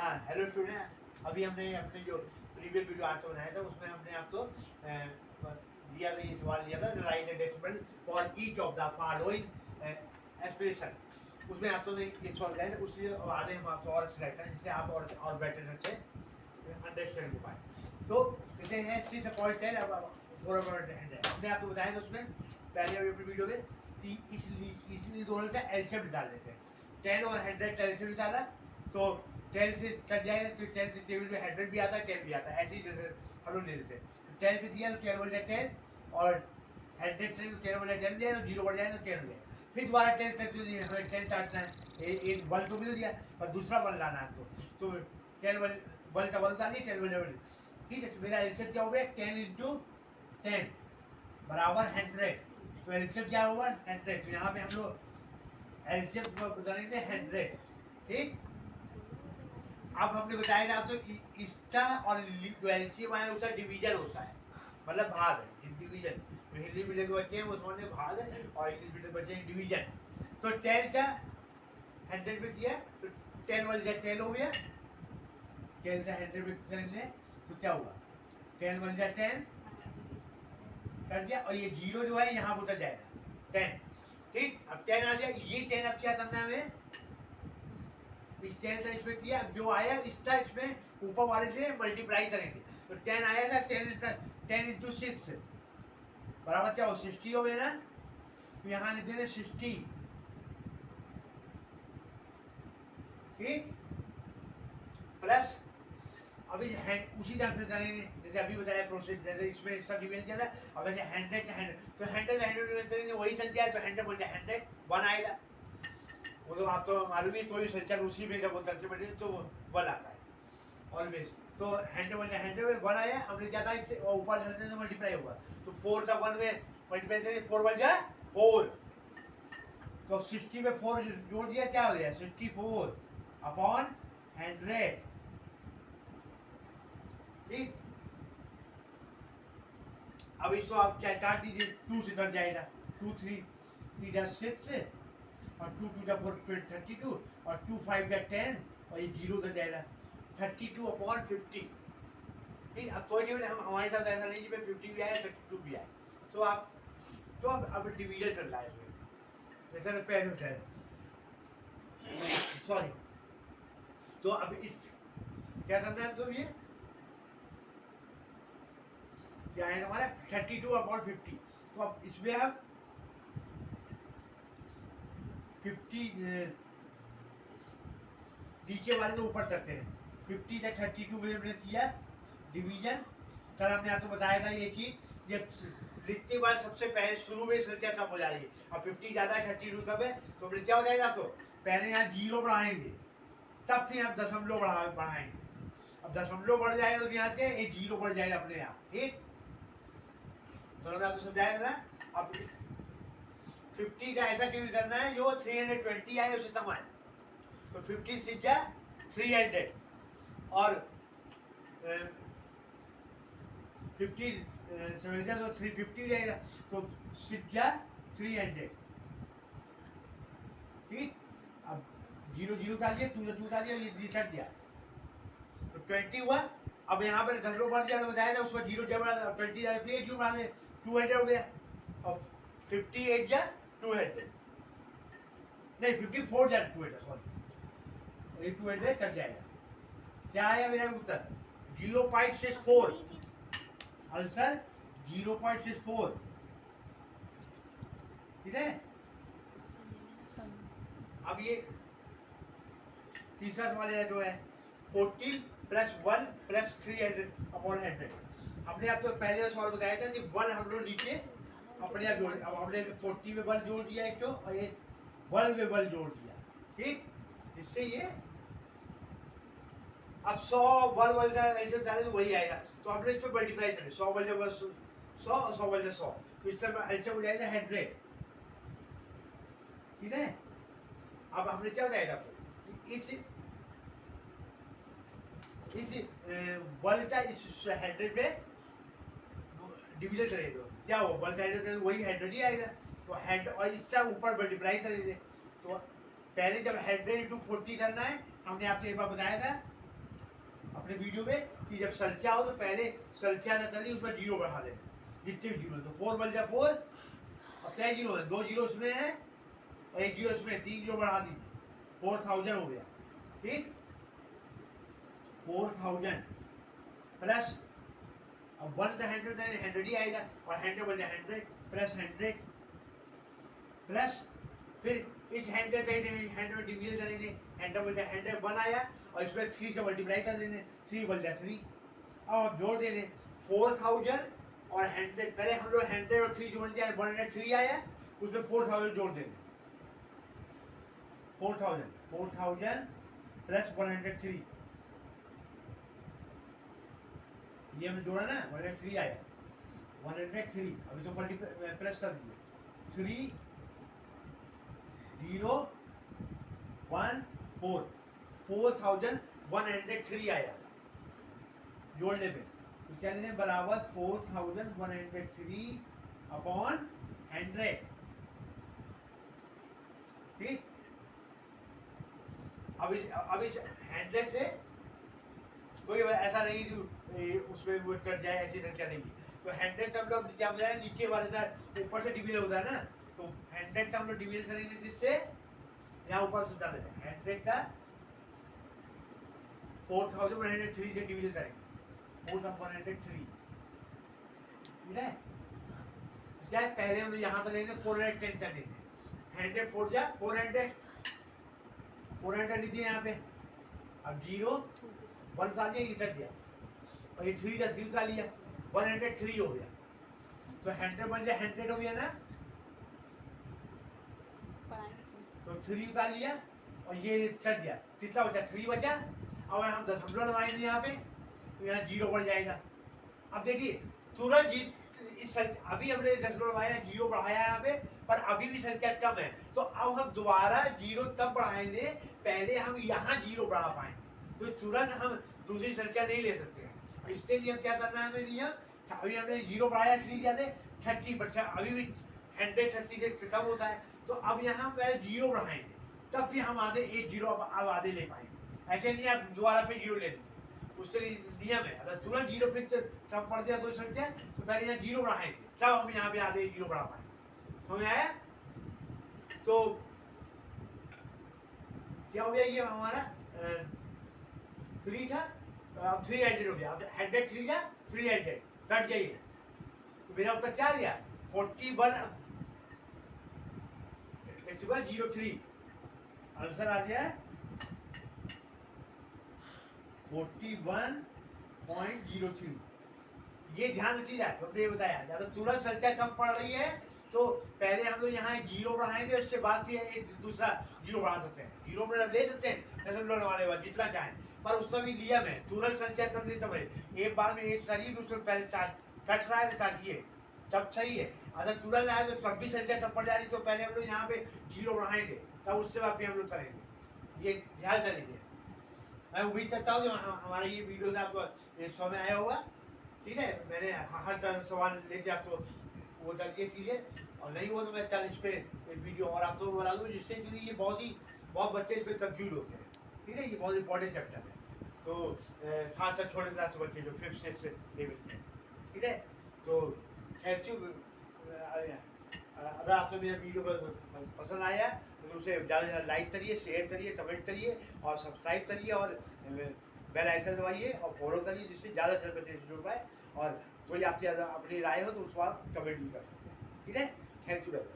हाँ hello student, अभी हमने अपने जो प्रीवियस वीडियो आज बनाया था उसमें हमने आपको दिया था, ये सवाल दिया था, right A decimal for each of the following expression. उसमें आपको ने ये सवाल दिया था, उसलिए आगे हम आपको और सिलेक्ट करें जिससे आप और बेटर ढंग से अंडरस्टैंड हो पाए। तो जैसे है सी पॉइंट टेन, अब हमने आपको बताया था उसमें पहले अपनी वीडियो में कि इसलिए दोनों का एलसीएम निकाल लेते हैं। 10 और 100 का एलसीएम निकाला तो 10 से कट जाएगा, तो 10 से टेबल में 100 भी आता है, 10 भी आता है, ऐसे ही जैसे हम लोग ले लेते हैं। 10 से दिया तो 10 बढ़ जाए 10, और 100 से 10 बढ़ जाए 10 दिया तो 0 बढ़ जाए तो 10 हो जाए। फिर दोबारा 10 से हमें 10 काटना है, एक बल तो मिल गया पर दूसरा बल लाना है, तो 10 बल का बल था नहीं, 10 बल ठीक है। तो मेरा एलसीएम क्या हो गया, 10 इंटू 10 बराबर 100। तो एलसीएम क्या होगा 100। तो यहाँ पे हम लोग एलसीएम बताएंगे 100, ठीक। अब हमने बताया था तो इसका और जो एलसीएम है उसका डिवीजन होता है, मतलब भाग है, डिवीजन। जो हिंदी मीडियम के बच्चे हैं वो समझने भाग है, और इंग्लिश मीडियम के बच्चे हैं डिवीजन। तो 10 का 100 में किया तो 10 बन जाए 10 हो गया, 10 का 100 में करेंगे तो क्या हुआ, 10 बन जाए 10 कर दिया, और ये 0 जो है यहाँ उतर जाएगा 10, ठीक। अब 10 आ गया, ये 10 अब क्या करना है हमें, इस 10 का इसमें किया, जो आया इसका इसमें ऊपर वाले से मल्टीप्लाई करेंगे। तो 10 आया था, 10 इंटू 6 बराबर क्या हो 60 हो गया ना। तो यहाँ लिख देंगे 60, ठीक, प्लस अभी उसी तरह से करेंगे जैसे अभी बताया प्रोसेस, जैसे इसमें इसका डिवीजन किया था। अब जैसे 100 का 100, तो 100 का 100 डिवीजन करेंगे वही संख्या है, तो 100 बन जाए 100 1 आएगा। वो तो आप तो मालूम ही, कोई संख्या उसी में जब वो दर्ज बने तो 1 आता है ऑलवेज। तो 100 बन जाए 100 में 1 आया, हमने क्या था इससे ऊपर 100 से मल्टीप्लाई होगा, तो 4 का 1 में मल्टीप्लाई करेंगे 4 बन जाए 4। तो 60 में 4 जोड़ दिया, क्या हो गया 64 अपॉन 100, ठीक। अब इसको आप क्या काट दीजिए, 2 से कट जाएगा, 2 3 6 और 2 2 4 32, और 2 5 10, और ये 0 कट जाएगा 32 अपॉन 50, ठीक। अब कोई नहीं, हम हमारे साथ ऐसा नहीं कि 50 भी आए 32 भी आए। तो आप तो अब डिवीजन चल रहा है इसमें, जैसा पहले है, सॉरी। तो अब इस क्या करना है, तो ये क्या आएगा हमारा 32 अपॉन 50। तो अब इसमें आप 50 नीचे वाले तो ऊपर करते हैं, 50 का 32 में हमने किया डिवीजन। सर हमने आपको बताया था ये कि जब लिखते बार सबसे पहले शुरू में संख्या कम हो जा रही है, अब 50 ज़्यादा है 32 कम है, तो हमने क्या हो जाएगा, तो पहले यहाँ 0 बढ़ाएंगे, तब फिर हम दशमलव बढ़ाएंगे। अब दशमलव बढ़ जाएगा तो यहाँ से एक 0 बढ़ जाएगा अपने यहाँ, ठीक। तो हमने आपको समझाया था ना। अब 50 का ऐसा ड्यूल करना है जो 320 आए उसे सम आए, तो 50 सीख जा 300, और 50 समझा तो 350 रहेगा, तो सीख जा 300, ठीक। अब 0 0 डाल दिया, 2 2 डाल दिया, ये कट दिया तो 20 हुआ। अब यहाँ पर दशमलव बढ़ जाएगा, बताया था उसको 0 जब 20 जाए 3 क्यों बढ़ा दे, 200 हो गया। और 58 जा 200 नहीं 54 जा 200, सॉरी, ये 200 कट जाएगा। क्या आया मेरा उत्तर 0.64, आंसर 0.64, ठीक है। अब ये तीसरा सवाल है जो है 14 प्लस 1 प्लस 300 अपॉन 100। हमने आपको पहले सवाल बताया था कि 1 हम लोग नीचे अपने आप जोड़, अब हमने 40 में 1 जोड़ दिया एक तो, और ये 1 में 1 जोड़ दिया, ठीक। इससे ये अब 100 1 का ऐसे डाले तो वही आएगा, तो हमने इसको मल्टीप्लाई करें 100 बल 100 और 100 बल 100, तो इससे ऐसे हो जाएगा 100, ठीक है। अब हमने क्या बताया आपको, इस बल का इस 100 पे डिवीजन करेंगे तो क्या हो, बल का 100 वही 100 ही आएगा, तो 100 और इससे ऊपर मल्टीप्लाई करेंगे। तो पहले जब 100 इंटू 40 करना है, हमने आपसे एक बार बताया था अपने वीडियो में कि जब संख्या हो तो पहले संख्या न चली उसमें जीरो बढ़ा देना, जितने भी जीरो तो 4 बन जाए 4, अब 3 जीरो है, 2 जीरो इसमें है और 1 जीरो इसमें, 3 जीरो बढ़ा दीजिए, 4000 हो गया। ठीक, 4000 प्लस अब 100 ही आएगा और 100 बन जाए 100 प्लस 100 प्लस फिर इस 100 से 100 में डिवीजन करेंगे, 100 बन जाए 100 1 आया और इसमें 3 से मल्टीप्लाई कर देंगे, 3 बन जाए 3। अब जोड़ देंगे 4000 और 100, पहले हम लोग 100 और 3 जोड़ दिया 103 आया, उसमें 4000 जोड़ देंगे, 4000 प्लस 103, ये हमने जोड़ा ना 103 आया, 103 अभी तो मल्टीप्लाई प्लस कर दिए 3 0 1 4, 4103 आया जोड़ने पे, तो क्या लिखें बराबर 4103 अपॉन 100। ठीक, अब इस 100 से कोई ऐसा नहीं कि उसमें वो चढ़ जाए, ऐसी संख्या नहीं है। तो 100 से हम लोग क्या बताया नीचे वाले साथ ऊपर से डिवीजन होता है ना, तो 100 से हम लोग डिवीजन करेंगे जिससे यहाँ ऊपर से डाल देते हैं 100 का 4103 से डिवीजन करेंगे, 4103। ठीक है, क्या पहले हम यहाँ तो लेंगे 410 का लेंगे, 100 4 जा 400 नहीं दिए यहाँ पे, अब 0 1 डाल दिया, ये कट दिया और ये 3 का 3 का लिया, 103 हो गया, तो 100 बन जाए 100 हो गया ना, तो 3 का लिया और ये कट दिया, कितना बचा 3 बचा। और हम दशमलव लगाएंगे यहाँ पे तो यहाँ 0 बढ़ जाएगा। अब देखिए तुरंत इस अभी हमने दशमलव लगाया 0 बढ़ाया यहाँ पे, पर अभी भी संख्या कम है, तो अब हम दोबारा 0 तब बढ़ाएंगे पहले हम यहाँ 0 बढ़ा पाएंगे, तो तुरंत हम दूसरी संख्या नहीं ले सकते हैं। इसके लिए हम क्या करना है हमें नियम, अभी हमने 0 बढ़ाया 3 क्या थे 30 बच्चा, अभी भी 130 से कम होता है, तो अब यहाँ हम पहले 0 बढ़ाएंगे तब भी हम आधे 1 0 अब आधे ले पाएंगे, ऐसे नहीं आप दोबारा फिर 0 ले लेंगे, उससे नियम है। अगर तुरंत 0 फिर कम पड़ दिया तो संख्या, तो पहले यहाँ 0 बढ़ाएंगे तब हम यहाँ पे आधे 0 बढ़ा पाएंगे। समझ आया? तो क्या हो गया, ये हमारा 3 था, अब 300 हो गया, अब 103 का 300 कट गया, ये तो मेरा उत्तर क्या दिया 41.03, आंसर आ गया 41.03। ये ध्यान रखिएगा, हमने बताया ज्यादा तुरंत संख्या कम पड़ रही है तो पहले हम लोग यहाँ 0 बढ़ाएंगे, उसके बाद भी एक दूसरा 0 बढ़ा सकते हैं, 0 ले सकते हैं दशमलव वाले बाद जितना चाहें, पर उसका भी नियम है, तुरंत संख्या कम नहीं समझे, एक बार में एक सही उसमें पहले कट रहा है ताकि तब सही है, अगर तुरंत आए तो तब भी संख्या कम पड़ जा रही, तो पहले हम लोग यहाँ पे 0 बढ़ाएंगे तब उससे बाद भी हम लोग करेंगे, ये ध्यान कर लीजिए। मैं उम्मीद करता हूँ कि हमारा ये वीडियो आपको समझ में आया होगा। ठीक है, मैंने हर तरह सवाल लेके आपको वो कर दिए चीज़ें, और नहीं हुआ तो मैं कल इस पर एक वीडियो और आप लोगों को बना दूँ, जिससे कि ये बहुत बच्चे इस पर कंफ्यूज होते हैं। ठीक है, ये बहुत इंपॉर्टेंट चैप्टर है, तो खास कर छोटे क्लास के बच्चे जो 5th 6th लेवल से। ठीक है, तो थैंक यू। अगर आपको मेरा वीडियो पसंद आया तो उसे ज़्यादा से ज़्यादा लाइक करिए, शेयर करिए, कमेंट करिए और सब्सक्राइब करिए और बेल आइकन दबाइए और फॉलो करिए, जिससे ज़्यादा से ज़्यादा बच्चे जुड़ पाए, और कोई आपकी अपनी राय हो तो उसको आप कमेंट भी कर सकते हैं। ठीक है, थैंक यू वेरी मच।